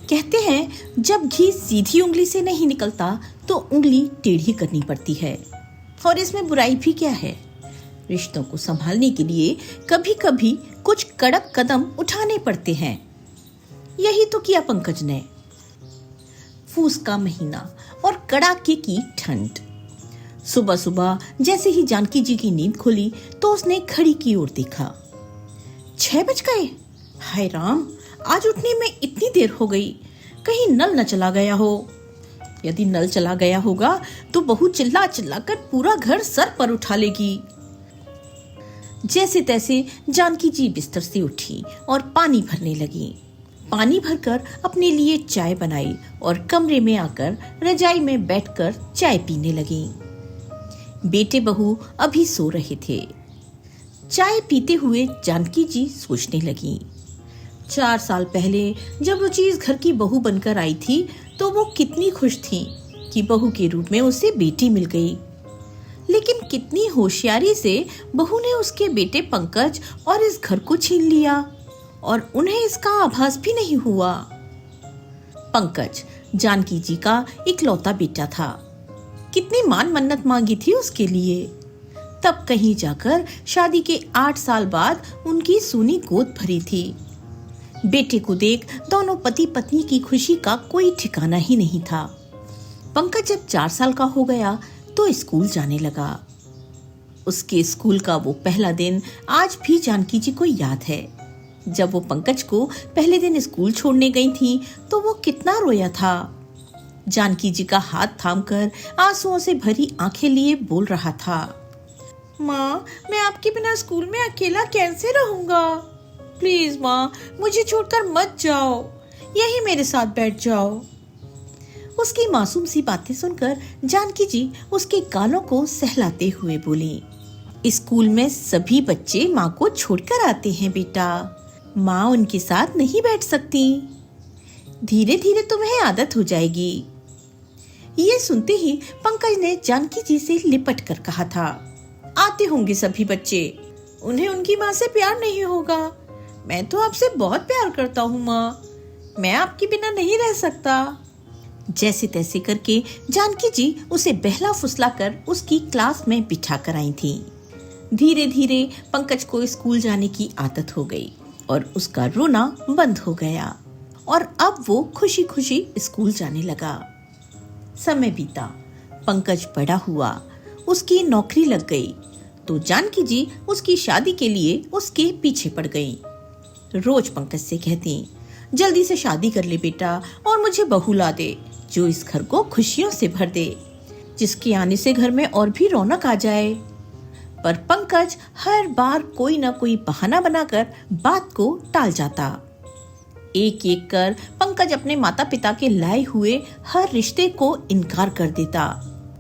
कहते हैं जब घी सीधी उंगली से नहीं निकलता तो उंगली टेढ़ी करनी पड़ती है। और इसमें बुराई भी क्या है? रिश्तों को संभालने के लिए कभी कभी कुछ कड़क कदम उठाने पड़ते हैं। यही तो किया पंकज ने। फूस का महीना और कड़ाके की ठंड। सुबह सुबह जैसे ही जानकी जी की नींद खुली तो उसने घड़ी की ओर देखा। 6 बज गए। हाय राम, आज उठने में इतनी देर हो गई। कहीं नल न चला गया हो। यदि नल चला गया होगा तो बहू चिल्ला चिल्ला कर पूरा घर सर पर उठा लेगी। जैसे तैसे जानकी जी बिस्तर से उठी और पानी भरने लगी। पानी भरकर अपने लिए चाय बनाई और कमरे में आकर रजाई में बैठकर चाय पीने लगी। बेटे बहू अभी सो रहे थे। चाय पीते हुए जानकी जी सोचने लगी, 4 साल पहले जब वो चीज घर की बहू बनकर आई थी तो वो कितनी खुश थी कि बहू के रूप में उसे बेटी मिल गई। लेकिन कितनी होशियारी से बहू ने उसके बेटे पंकज और इस घर को छीन लिया और उन्हें इसका आभास भी नहीं हुआ। पंकज जानकी जी का इकलौता बेटा था। कितनी मान मन्नत मांगी थी उसके लिए। तब कहीं जाकर शादी के 8 साल बाद उनकी सूनी गोद भरी थी। बेटे को देख दोनों पति पत्नी की खुशी का कोई ठिकाना ही नहीं था। पंकज जब 4 साल का हो गया तो स्कूल जाने लगा। उसके स्कूल का वो पहला दिन आज भी जानकी जी को याद है। जब वो पंकज को पहले दिन स्कूल छोड़ने गई थी तो वो कितना रोया था। जानकी जी का हाथ थामकर आंसुओं से भरी आंखें लिए बोल रहा था, माँ, मैं आपके बिना स्कूल में अकेला कैसे रहूंगा? प्लीज माँ, मुझे छोड़कर मत जाओ, यही मेरे साथ बैठ जाओ। उसकी मासूम सी बातें सुनकर जानकी जी उसके गालों को सहलाते हुए बोली, स्कूल में सभी बच्चे माँ को छोड़कर आते हैं बेटा, माँ उनके साथ नहीं बैठ सकती। धीरे धीरे तुम्हें आदत हो जाएगी। ये सुनते ही पंकज ने जानकी जी से लिपट कर कहा था, आते होंगे सभी बच्चे, उन्हें उनकी माँ से प्यार नहीं होगा। मैं तो आपसे बहुत प्यार करता हूँ माँ, मैं आपके बिना नहीं रह सकता। जैसे तैसे करके जानकी जी उसे बहला फुसला कर उसकी क्लास में बिठा कर आई थी। धीरे धीरे पंकज को स्कूल जाने की आदत हो गई और उसका रोना बंद हो गया और अब वो खुशी खुशी स्कूल जाने लगा। समय बीता, पंकज बड़ा हुआ, उसकी नौकरी लग गई तो जानकी जी उसकी शादी के लिए उसके पीछे पड़ गई। रोज पंकज से कहती, जल्दी से शादी कर ले बेटा और मुझे बहू ला दे जो इस घर को खुशियों से भर दे, जिसके आने से घर में और भी रौनक आ जाए। पर पंकज हर बार कोई ना कोई बहाना बनाकर बात को टाल जाता। एक एक कर पंकज अपने माता पिता के लाए हुए हर रिश्ते को इनकार कर देता।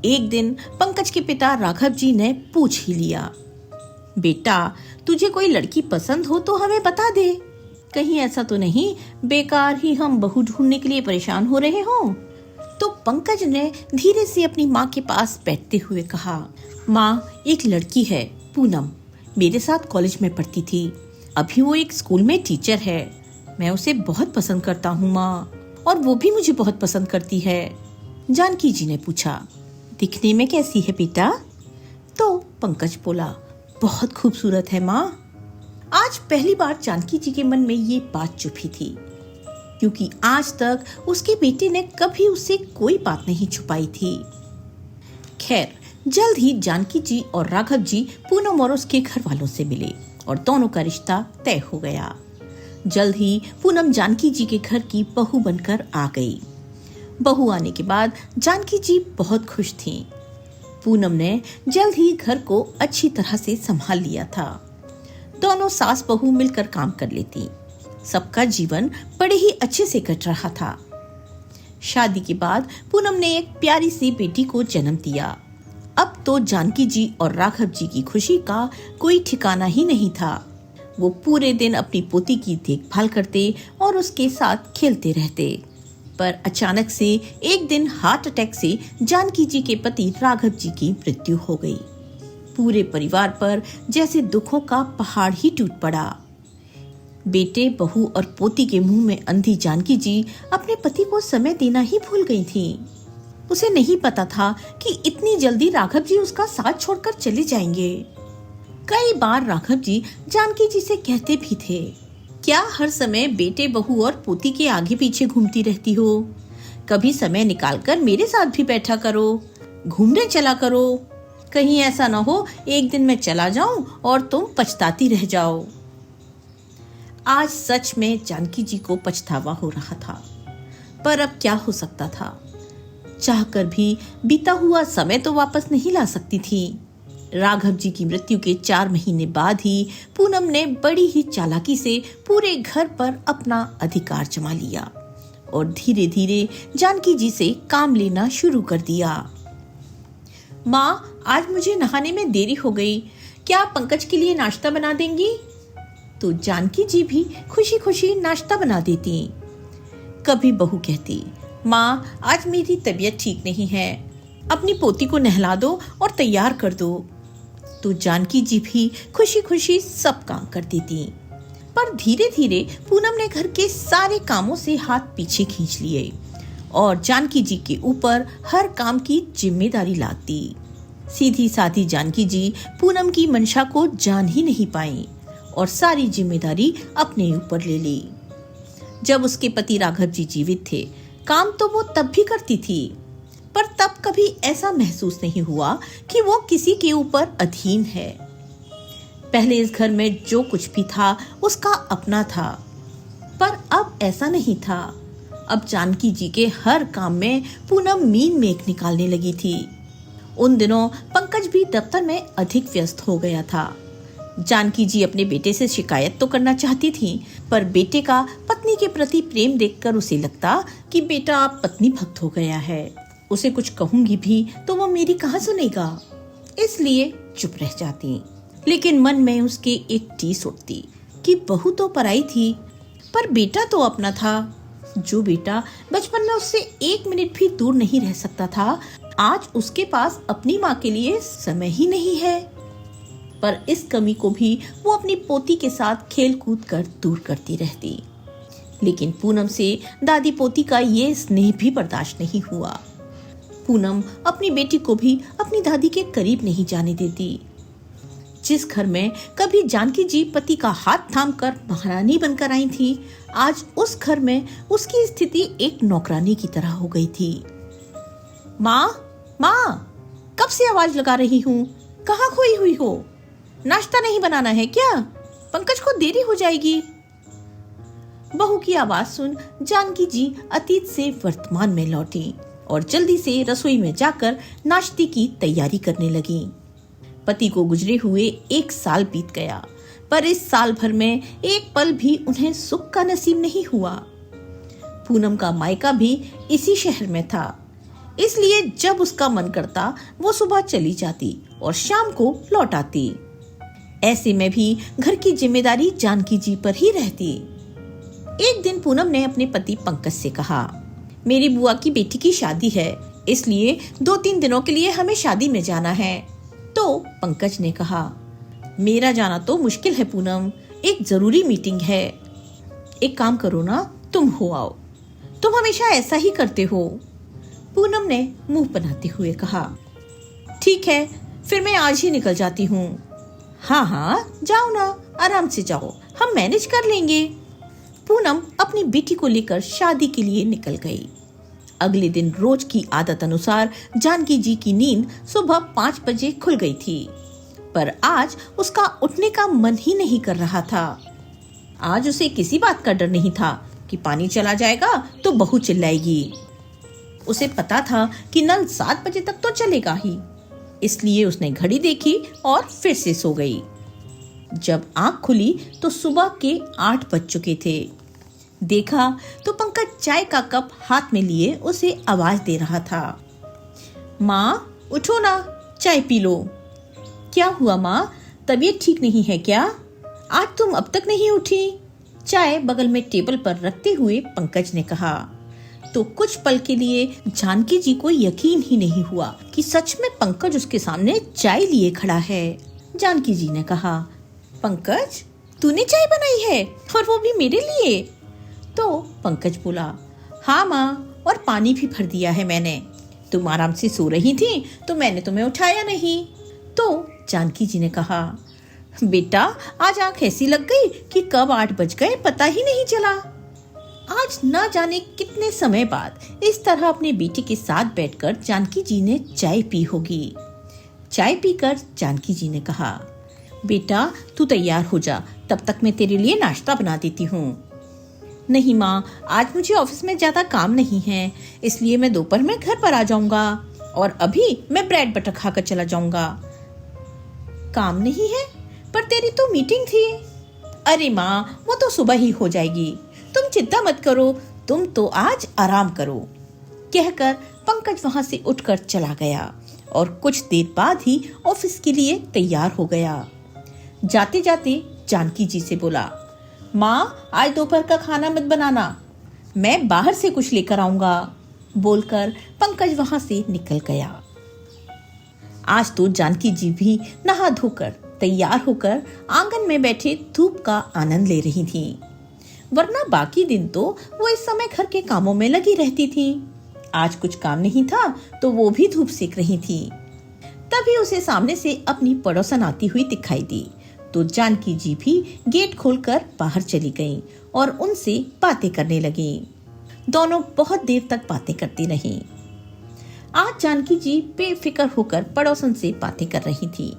एक दिन पंकज के पिता राघव जी ने पूछ ही लिया, बेटा, तुझे कोई लड़की पसंद हो तो हमें बता दे, कहीं ऐसा तो नहीं बेकार ही हम बहू ढूंढने के लिए परेशान हो रहे हों। तो पंकज ने धीरे से अपनी माँ के पास बैठते हुए कहा, माँ, एक लड़की है पूनम, मेरे साथ कॉलेज में पढ़ती थी, अभी वो एक स्कूल में टीचर है। मैं उसे बहुत पसंद करता हूँ माँ, और वो भी मुझे बहुत पसंद करती है। जानकी जी ने पूछा, दिखने में कैसी है बेटा? तो पंकज बोला, बहुत खूबसूरत है माँ। आज पहली बार जानकी जी के मन में ये बात चुपी थी, क्योंकि आज तक उसके बेटे ने कभी उससे कोई बात नहीं छुपाई थी। खैर, जल्द ही जानकी जी और राघव जी पूनम और उसके घर वालों से मिले और दोनों का रिश्ता तय हो गया। जल्द ही पूनम जानकी जी के घर की बहू बनकर आ गई। बहू आने के बाद जानकी जी बहुत खुश थीं। पूनम ने जल्द ही घर को अच्छी तरह से संभाल लिया था। दोनों सास बहू मिलकर काम कर लेती। सबका जीवन बड़े ही अच्छे से कट रहा था। शादी के बाद पूनम ने एक प्यारी सी बेटी को जन्म दिया। अब तो जानकी जी और राघव जी की खुशी का कोई ठिकाना ही नहीं था। वो पूरे दिन अपनी पोती की देखभाल करते और उसके साथ खेलते रहते। पर अचानक से एक दिन हार्ट अटैक से जानकी जी के पति राघव जी की मृत्यु हो गई। पूरे परिवार पर जैसे दुखों का पहाड़ ही टूट पड़ा। बेटे, बहू और पोती के मुंह में अंधी जानकी जी अपने पति को समय देना ही भूल गई थी। उसे नहीं पता था कि इतनी जल्दी राघव जी उसका साथ छोड़कर चले जाएंगे। कई बार राघव जी जानकी जी से कहते भी थे, क्या हर समय बेटे, बहू और पोती के आगे पीछे घूमती रहती हो? कभी समय निकालकर मेरे साथ भी बैठा करो, घूमने चला करो। कहीं ऐसा न हो एक दिन मैं चला जाऊं और तुम पछताती रह जाओ। आज सच में जानकी जी को पछतावा हो रहा था, पर अब क्या हो सकता था। चाहकर भी बीता हुआ समय तो वापस नहीं ला सकती थी। राघव जी की मृत्यु के 4 महीने बाद ही पूनम ने बड़ी ही चालाकी से पूरे घर पर अपना अधिकार जमा लिया और धीरे धीरे जानकी जी से काम लेना शुरू कर दिया। माँ, आज मुझे नहाने में देरी हो गई, क्या आप पंकज के लिए नाश्ता बना देंगी? तो जानकी जी भी खुशी खुशी नाश्ता बना देती। कभी बहू कहती, माँ आज मेरी तबीयत ठीक नहीं है, अपनी पोती को नहला दो और तैयार कर दो। तो जानकी जी भी खुशी खुशी सब काम कर देती। पर धीरे धीरे पूनम ने घर के सारे कामों से हाथ पीछे खींच लिए और जानकी जी के ऊपर हर काम की जिम्मेदारी लाद दी। सीधी साधी जानकी जी पूनम की मंशा को जान ही नहीं पाई और सारी जिम्मेदारी अपने ऊपर ले ली। जब उसके पति राघव जी जीवित थे, काम तो वो तब भी करती थी, पर तब कभी ऐसा महसूस नहीं हुआ कि वो किसी के ऊपर अधीन है। पहले इस घर में जो कुछ भी था उसका अपना था, पर अब ऐसा नहीं था। अब जानकी जी के हर काम में पूनम मीन मेख निकालने लगी थी। उन दिनों पंकज भी दफ्तर में अधिक व्यस्त हो गया था। जानकी जी अपने बेटे से शिकायत तो करना चाहती थी, पर बेटे का पत्नी के प्रति प्रेम देखकर उसे लगता कि बेटा अब पत्नी भक्त हो गया है, उसे कुछ कहूंगी भी तो वो मेरी कहाँ सुनेगा, इसलिए चुप रह जाती। लेकिन मन में उसके एक टीस उठती कि बहू तो पराई थी, पर बेटा तो अपना था। जो बेटा बचपन में उससे 1 मिनट भी दूर नहीं रह सकता था, आज उसके पास अपनी माँ के लिए समय ही नहीं है। पर इस कमी को भी वो अपनी पोती के साथ खेल कूद कर दूर करती रहती। लेकिन पूनम से दादी पोती का ये स्नेह भी बर्दाश्त नहीं हुआ। पूनम अपनी बेटी को भी अपनी दादी के करीब नहीं जाने देती। जिस घर में कभी जानकी जी पति का हाथ थामकर महारानी बनकर आई थी, आज उस घर में उसकी स्थिति एक नौकरानी की तरह हो गई थी। माँ, माँ, कब से आवाज लगा रही हूँ, कहाँ खोई हुई हो? नाश्ता नहीं बनाना है क्या? पंकज को देरी हो जाएगी। बहू की आवाज सुन जानकी जी अतीत से वर्तमान में लौटी और जल्दी से रसोई में जाकर नाश्ते की तैयारी करने लगी। पति को गुजरे हुए 1 साल बीत गया, पर इस साल भर में एक पल भी उन्हें सुख का नसीब नहीं हुआ। पूनम का मायका भी इसी शहर में था, इसलिए जब उसका मन करता वो सुबह चली जाती और शाम को लौट आती। ऐसे में भी घर की जिम्मेदारी जानकी जी पर ही रहती। एक दिन पूनम ने अपने पति पंकज से कहा, मेरी बुआ की बेटी की शादी है, इसलिए 2-3 दिनों के लिए हमें शादी में जाना है। तो पंकज ने कहा, मेरा जाना तो मुश्किल है पूनम, एक जरूरी मीटिंग है। एक काम करो ना, तुम हो आओ, तुम हमेशा ऐसा ही करते हो। पूनम ने मुंह बनाते हुए कहा, ठीक है, फिर मैं आज ही निकल जाती हूँ। हाँ हाँ, जाओ ना, आराम से जाओ, हम मैनेज कर लेंगे। पूनम अपनी बेटी को लेकर शादी के लिए निकल गई। अगले दिन रोज की आदत अनुसार जानकी जी की नींद सुबह 5 बजे खुल गई थी, पर आज उसका उठने का मन ही नहीं कर रहा था। आज उसे किसी बात का डर नहीं था कि पानी चला जाएगा तो बहू चिल्लाएगी। उसे पता था कि नल 7 बजे तक तो चलेगा ही, इसलिए उसने घड़ी देखी और फिर से सो गई। जब आंख खुली तो सुबह के 8 बज चुके थे। देखा तो पंकज चाय का कप हाथ में लिए उसे आवाज दे रहा था, माँ उठो ना, चाय पी लो। क्या हुआ माँ, तबीयत ठीक नहीं है क्या? आज तुम अब तक नहीं उठी? चाय बगल में टेबल पर रखते हुए पंकज ने कहा। तो कुछ पल के लिए जानकी जी को यकीन ही नहीं हुआ कि सच में पंकज उसके सामने चाय लिए खड़ा है। जानकी जी ने कहा, पंकज तूने चाय बनाई है और वो भी मेरे लिए? तो पंकज बोला, हाँ माँ, और पानी भी भर दिया है मैंने। तुम आराम से सो रही थी तो मैंने तुम्हें उठाया नहीं। तो जानकी जी ने कहा, बेटा आज आंख ऐसी लग गई कि कब 8 बज गए पता ही नहीं चला। आज ना जाने कितने समय बाद इस तरह अपने बेटे के साथ बैठकर जानकी जी ने चाय पी होगी। चाय पीकर जानकी जी ने कहा, बेटा तू तैयार हो जा, तब तक मैं तेरे लिए नाश्ता बना देती हूँ। नहीं माँ, आज मुझे ऑफिस में ज्यादा काम नहीं है, इसलिए मैं दोपहर में घर पर आ जाऊंगा और अभी मैं ब्रेड बटर खाकर चला जाऊंगा। काम नहीं है? पर तेरी तो मीटिंग थी। अरे माँ, वो तो सुबह ही हो जाएगी, तुम चिंता मत करो, तुम तो आज आराम करो। कहकर पंकज वहां से उठकर चला गया और कुछ देर बाद ही ऑफिस के लिए तैयार हो गया। जाते जाते जानकी जी से बोला, माँ आज दोपहर का खाना मत बनाना, मैं बाहर से कुछ लेकर आऊंगा। बोलकर पंकज वहां से निकल गया। आज तो जानकी जी भी नहा धोकर तैयार होकर आंगन में बैठे धूप का आनंद ले रही थी, वरना बाकी दिन तो वो इस समय घर के कामों में लगी रहती थी। आज कुछ काम नहीं था तो वो भी धूप सेक रही थी। तभी उसे सामने से अपनी पड़ोसन आती हुई दिखाई दी, तो जानकी जी भी गेट खोलकर बाहर चली गईं और उनसे बातें करने लगी। दोनों बहुत देर तक बातें करती रहीं। आज जानकी जी बेफिक्र होकर पड़ोसन से बातें कर रही थी,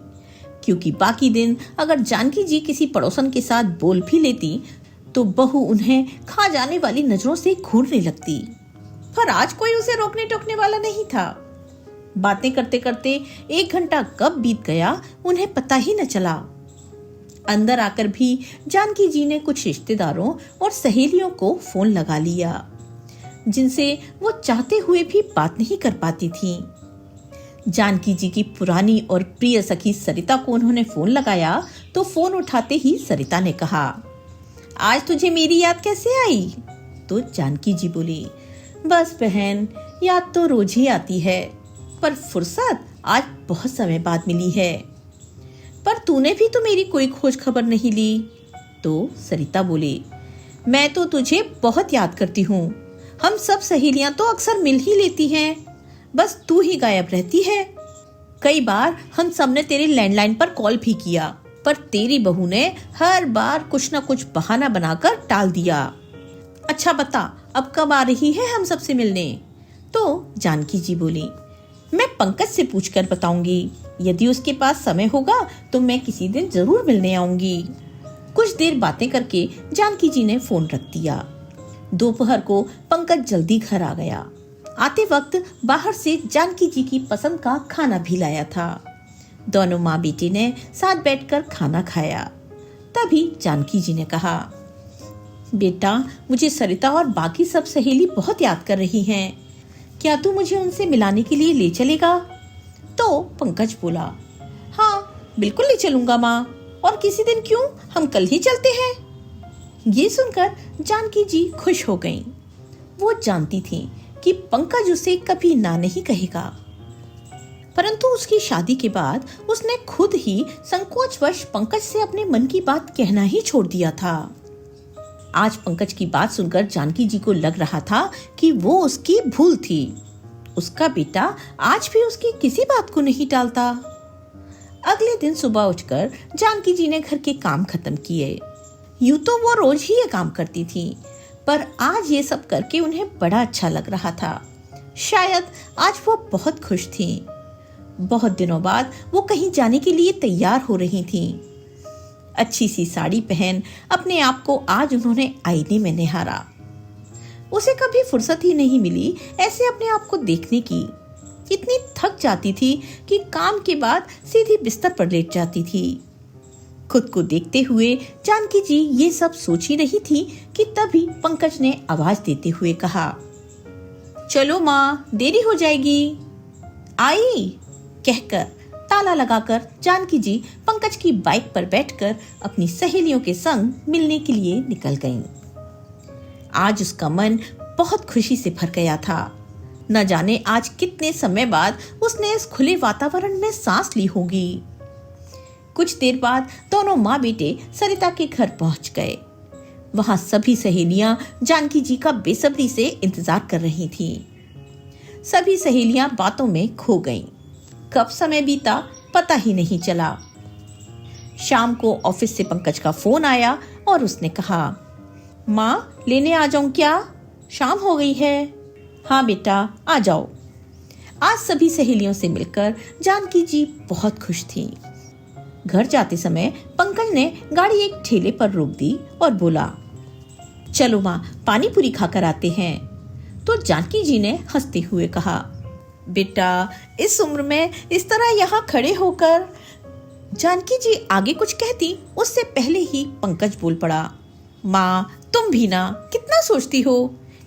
क्योंकि बाकी दिन अगर जानकी जी किसी पड़ोसन के साथ बोल भी लेती तो बहू उन्हें खा जाने वाली नजरों से घूरने लगती। पर आज कोई उसे रोकने टोकने वाला नहीं था। बातें करते करते 1 घंटा कब बीत गया उन्हें पता ही न चला। अंदर आकर भी जानकी जी ने कुछ रिश्तेदारों और सहेलियों को फोन लगा लिया, जिनसे वो चाहते हुए भी बात नहीं कर पाती थी। जानकी जी की पुरानी और प्रिय सखी सरिता को उन्होंने फोन लगाया तो फोन उठाते ही सरिता ने कहा, आज तुझे मेरी याद कैसे आई? तो जानकी जी बोली, बस बहन, याद तो रोज ही आती है, पर फुर्सत आज बहुत समय बाद मिली है। पर तूने भी तो मेरी कोई खोज खबर नहीं ली। तो सरिता बोली, मैं तो तुझे बहुत याद करती हूँ, हम सब सहेलियां तो अक्सर मिल ही लेती हैं, बस तू ही गायब रहती है। कई बार हम सब ने तेरे लैंडलाइन पर कॉल भी किया, पर तेरी बहू ने हर बार कुछ न कुछ बहाना बनाकर टाल दिया। अच्छा बता, अब कब आ रही है हम सबसे मिलने? तो जानकी जी बोली, मैं पंकज से पूछकर बताऊंगी, यदि उसके पास समय होगा तो मैं किसी दिन जरूर मिलने आऊंगी। कुछ देर बातें करके जानकी जी ने फोन रख दिया। दोपहर को पंकज जल्दी घर आ गया। आते वक्त बाहर से जानकी जी की पसंद का खाना भी लाया था। दोनों माँ बेटी ने साथ बैठकर खाना खाया। तभी जानकी जी ने कहा, बेटा मुझे सरिता और बाकी सब सहेली बहुत याद कर रही हैं, क्या तू मुझे उनसे मिलाने के लिए ले चलेगा? तो पंकज बोला, हाँ बिल्कुल ले चलूंगा माँ, और किसी दिन क्यों, हम कल ही चलते हैं। ये सुनकर जानकी जी खुश हो गईं। वो जानती थी कि पंकज उसे कभी ना नहीं कहेगा, परंतु उसकी शादी के बाद उसने खुद ही संकोचवश पंकज से अपने मन की बात कहना ही छोड़ दिया था। आज पंकज की बात सुनकर जानकी जी को लग रहा था कि वो उसकी भूल थी। उसका बेटा आज भी उसकी किसी बात को नहीं टालता। अगले दिन सुबह उठकर जानकी जी ने घर के काम खत्म किए। यूं तो वो रोज ही ये काम करती थी, पर आज ये सब करके उन्हें बड़ा अच्छा लग रहा था। शायद आज वो बहुत खुश थी। बहुत दिनों बाद वो कहीं जाने के लिए तैयार हो रही थी। अच्छी सी साड़ी पहन अपने आप को आज उन्होंने आईने में निहारा। उसे कभी फुर्सत ही नहीं मिली ऐसे अपने आप को देखने की। इतनी थक जाती थी कि काम के बाद सीधी बिस्तर पर लेट जाती थी। खुद को देखते हुए जानकी जी ये सब सोच ही रही थी कि तभी पंकज ने आवाज देते हुए कहा, चलो माँ, देरी हो जाएगी। आई कहकर ताला लगाकर जानकी जी पंकज की बाइक पर बैठकर अपनी सहेलियों के संग मिलने के लिए निकल गईं। आज उसका मन बहुत खुशी से भर गया था। न जाने आज कितने समय बाद उसने इस खुले वातावरण में सांस ली होगी। कुछ देर बाद दोनों माँ बेटे सरिता के घर पहुंच गए। वहां सभी सहेलियां जानकी जी का बेसब्री से इंतजार कर रही थीं। सभी सहेलियां बातों में खो गईं। कब समय बीता पता ही नहीं चला। शाम को ऑफिस से पंकज का फोन आया और उसने कहा, माँ लेने आ जाऊं क्या? शाम हो गई है। हाँ बेटा आ जाओ। आज सभी सहेलियों से मिलकर जानकी जी बहुत खुश थीं। घर जाते समय पंकज ने गाड़ी एक ठेले पर रोक दी और बोला, चलो माँ पानी पूरी खाकर आते हैं। तो जानकी जी ने हंसते हुए कहा, बेटा इस उम्र में इस तरह यहाँ खड़े होकर। जानकी जी आगे कुछ कहती उससे पहले ही पंकज बोल पड़ा, माँ तुम भी ना कितना सोचती हो।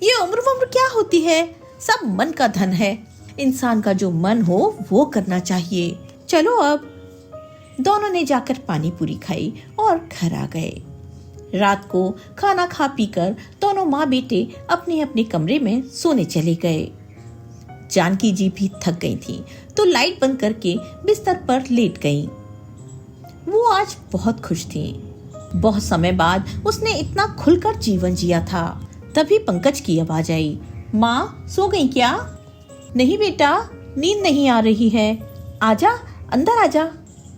ये उम्र क्या होती है, सब मन का धन है। इंसान का जो मन हो वो करना चाहिए। चलो अब। दोनों ने जाकर पानी पूरी खाई और घर आ गए। रात को खाना खा पीकर दोनों माँ बेटे अपने अपने कमरे में सोने चले गए। जानकी जी भी थक गई थी तो लाइट बंद करके बिस्तर पर लेट गईं। वो आज बहुत खुश थी। बहुत समय बाद उसने इतना खुलकर जीवन जिया था। तभी पंकज की आवाज आई, माँ सो गई क्या? नहीं बेटा नींद नहीं आ रही है, आजा अंदर आजा।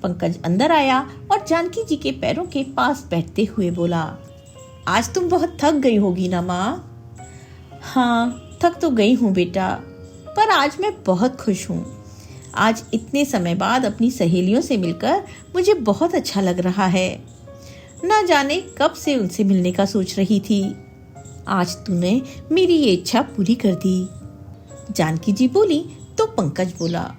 पंकज अंदर आया और जानकी जी के पैरों के पास बैठते हुए बोला, आज तुम बहुत थक गई होगी ना माँ? हाँ थक तो गई हूँ बेटा, पर आज मैं बहुत खुश हूँ। आज इतने समय बाद अपनी सहेलियों से मिलकर मुझे बहुत अच्छा लग रहा है। ना जाने कब से उनसे मिलने का सोच रही थी। आज तूने मेरी ये इच्छा पूरी कर दी। जानकी जी बोली तो पंकज बोला,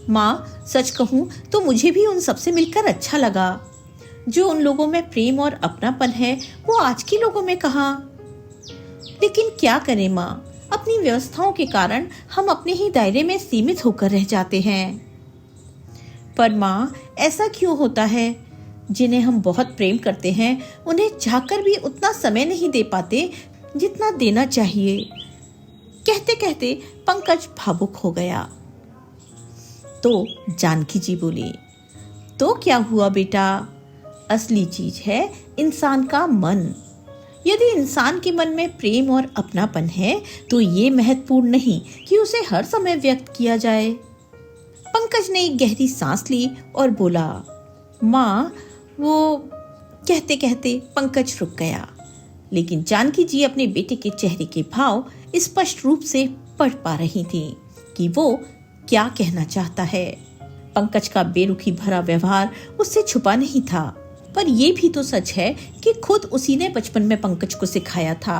माँ सच कहूँ तो मुझे भी उन सबसे मिलकर अच्छा लगा। जो उन लोगों में प्रेम और अपनापन है वो आज के लोगों में कहाँ। लेकिन क्या करें माँ, अपनी व्यवस्थाओं के कारण हम अपने ही दायरे में सीमित होकर रह जाते हैं। पर माँ ऐसा क्यों होता है? जिन्हें हम बहुत प्रेम करते हैं उन्हें चाहकर भी उतना समय नहीं दे पाते जितना देना चाहिए। कहते कहते पंकज भावुक हो गया। तो जानकी जी बोली, तो क्या हुआ बेटा? असली चीज है इंसान का मन। यदि इंसान के मन में प्रेम और अपनापन है तो ये महत्वपूर्ण नहीं कि उसे हर समय व्यक्त किया जाए। पंकज ने एक गहरी सांस ली और बोला, माँ वो। कहते कहते पंकज रुक गया। लेकिन जानकी जी अपने बेटे के चेहरे के भाव स्पष्ट रूप से पढ़ पा रही थी कि वो क्या कहना चाहता है। पंकज का बेरुखी भरा व्यवहार उससे छुपा नहीं था, पर यह भी तो सच है कि खुद उसी ने बचपन में पंकज को सिखाया था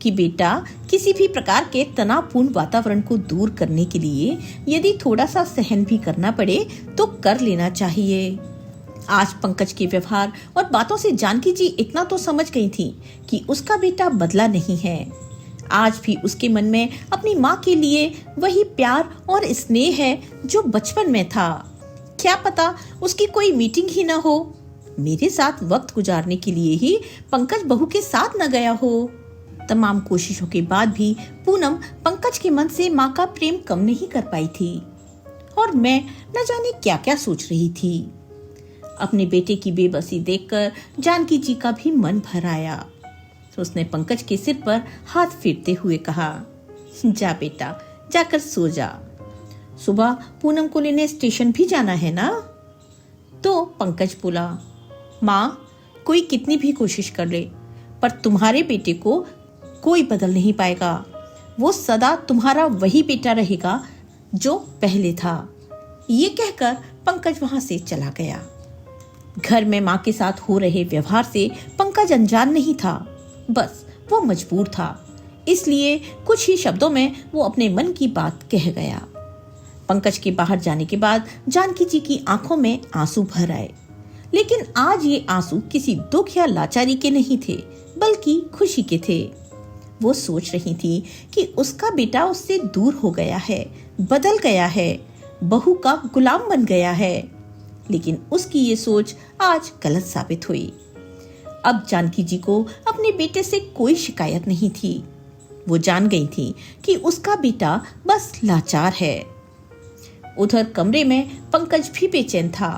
कि बेटा किसी भी प्रकार के तनावपूर्ण वातावरण को दूर करने के लिए यदि थोड़ा सा सहन भी करना पड़े तो कर लेना चाहिए। आज पंकज के व्यवहार और बातों से जानकी जी इतना तो समझ गई थी कि उसका बेटा बदला नहीं है। आज भी उसके मन में अपनी माँ के लिए वही प्यार और स्नेह है जो बचपन में था। क्या पता उसकी कोई मीटिंग ही ना हो, मेरे साथ वक्त गुजारने के लिए ही पंकज बहू के साथ न गया हो। तमाम कोशिशों के बाद भी पूनम पंकज के मन से माँ का प्रेम कम नहीं कर पाई थी और मैं न जाने क्या क्या सोच रही थी। अपने बेटे की बेबसी देखकर जानकी जी का भी मन भर आया तो उसने पंकज के सिर पर हाथ फेरते हुए कहा, जा बेटा जाकर सो जा, सुबह पूनम को लेने स्टेशन भी जाना है ना। तो पंकज बोला, माँ कोई कितनी भी कोशिश कर ले पर तुम्हारे बेटे को कोई बदल नहीं पाएगा। वो सदा तुम्हारा वही बेटा रहेगा जो पहले था। ये कहकर पंकज वहां से चला गया। घर में माँ के साथ हो रहे व्यवहार से पंकज अनजान नहीं था, बस वो मजबूर था। इसलिए कुछ ही शब्दों में वो अपने मन की बात कह गया। पंकज के बाहर जाने के बाद जानकी जी की आंखों में आंसू भर आए, लेकिन आज ये आंसू किसी दुख या लाचारी के नहीं थे बल्कि खुशी के थे। वो सोच रही थी कि उसका बेटा उससे दूर हो गया है, बदल गया है, बहू का गुलाम बन गया है। लेकिन उसकी ये सोच आज गलत साबित हुई। अब जानकी जी को अपने बेटे से कोई शिकायत नहीं थी। वो जान गई थी कि उसका बेटा बस लाचार है। उधर कमरे में पंकज भी बेचैन था।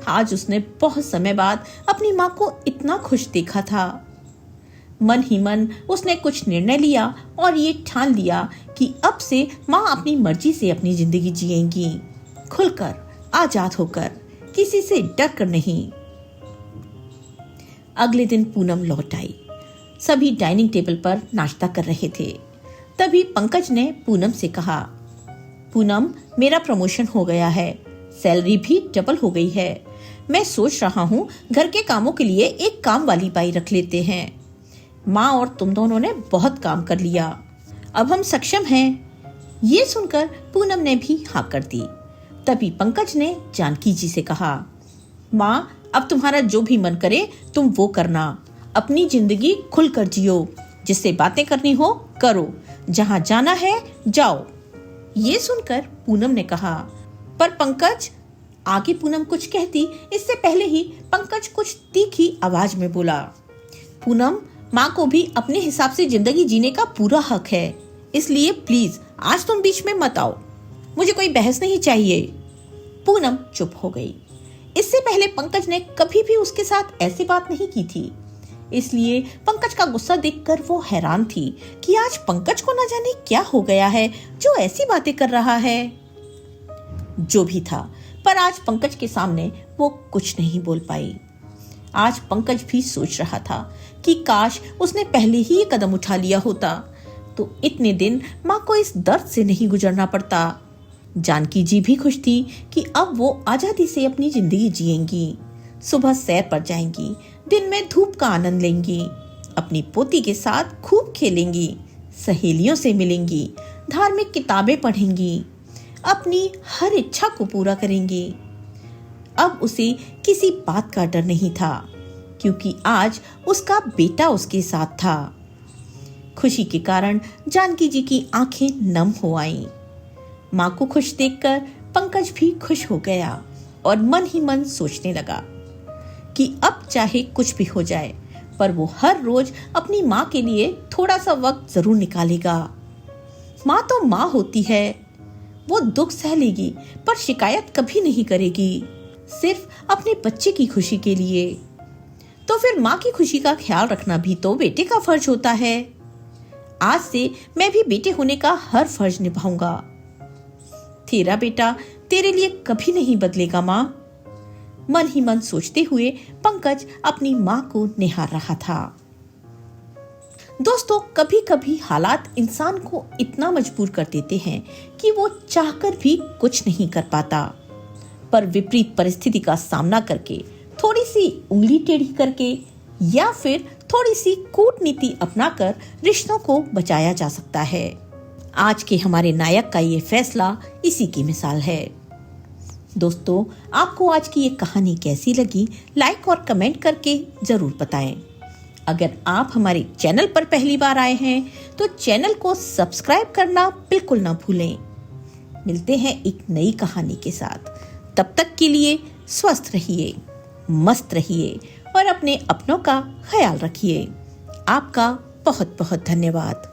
आज उसने बहुत समय बाद अपनी माँ को इतना खुश देखा था। मन ही मन उसने कुछ निर्णय लिया और ये ठान लिया कि अब से माँ अपनी मर्जी से अपनी जिंदगी जिएंगी, खुलकर, आजाद होकर, किसी से डर कर नहीं। अगले दिन पूनम लौट आई। सभी डाइनिंग टेबल पर नाश्ता कर रहे थे। तभी पंकज ने पूनम से कहा, पूनम, मेरा प्रमोशन हो गया है, सैलरी भी डबल हो गई है। मैं सोच रहा हूँ घर के कामों के लिए एक काम वाली बाई रख लेते हैं। माँ और तुम दोनों ने बहुत काम कर लिया, अब हम सक्षम हैं। ये सुनकर पूनम ने भी हाँ कर दी। तभी पंकज ने जानकी जी से कहा, माँ, अब तुम्हारा जो भी मन करे तुम वो करना। अपनी जिंदगी खुलकर जियो, जिससे बातें करनी हो करो, जहाँ जाना है जाओ। ये सुनकर पूनम ने कहा, पर पंकज। आगे पूनम कुछ कहती इससे पहले ही पंकज कुछ तीखी आवाज में बोला, पूनम, माँ को भी अपने हिसाब से जिंदगी जीने का पूरा हक है, इसलिए प्लीज आज तुम बीच में मत आओ, मुझे कोई बहस नहीं चाहिए। पूनम चुप हो गई। इससे पहले पंकज ने कभी भी उसके साथ ऐसी बात नहीं की थी, इसलिए पंकज का गुस्सा देखकर वो हैरान थी कि आज पंकज को न जाने क्या हो गया है जो ऐसी बातें कर रहा है। जो भी था, पर आज पंकज के सामने वो कुछ नहीं बोल पाई। आज पंकज भी सोच रहा था कि काश उसने पहले ही ये कदम उठा लिया होता तो इतने दिन माँ को इस दर्द से नहीं गुजरना पड़ता। जानकी जी भी खुश थी कि अब वो आजादी से अपनी जिंदगी जिएंगी, सुबह सैर पर जाएंगी, दिन में धूप का आनंद लेंगी, अपनी पोती के साथ खूब खेलेंगी, सहेलियों से मिलेंगी, धार्मिक किताबें पढ़ेंगी, अपनी हर इच्छा को पूरा करेंगी। अब उसे किसी बात का डर नहीं था, क्योंकि आज उसका बेटा उसके साथ था। खुशी के कारण जानकी जी की आंखें नम हो आईं। माँ को खुश देखकर पंकज भी खुश हो गया और मन ही मन सोचने लगा कि अब चाहे कुछ भी हो जाए, पर वो हर रोज अपनी माँ के लिए थोड़ा सा वक्त जरूर निकालेगा। माँ तो माँ होती है, वो दुख सह लेगी पर शिकायत कभी नहीं करेगी, सिर्फ अपने बच्चे की खुशी के लिए। तो फिर माँ की खुशी का ख्याल रखना भी तो बेटे का फर्ज होता है। आज से मैं भी बेटे होने का हर फर्ज निभाऊंगा। तेरा बेटा तेरे लिए कभी नहीं बदलेगा माँ। मन ही मन सोचते हुए पंकज अपनी माँ को निहार रहा था। दोस्तों, कभी कभी हालात इंसान को इतना मजबूर कर देते हैं कि वो चाहकर भी कुछ नहीं कर पाता, पर विपरीत परिस्थिति का सामना करके, थोड़ी सी उंगली टेढ़ी करके या फिर थोड़ी सी कूटनीति अपनाकर रिश्तों को बचाया जा सकता है। आज के हमारे नायक का ये फैसला इसी की मिसाल है। दोस्तों, आपको आज की ये कहानी कैसी लगी, लाइक और कमेंट करके जरूर बताएं। अगर आप हमारे चैनल पर पहली बार आए हैं तो चैनल को सब्सक्राइब करना बिल्कुल ना भूलें। मिलते हैं एक नई कहानी के साथ। तब तक के लिए स्वस्थ रहिए, मस्त रहिए और अपने अपनों का ख्याल रखिए। आपका बहुत बहुत धन्यवाद।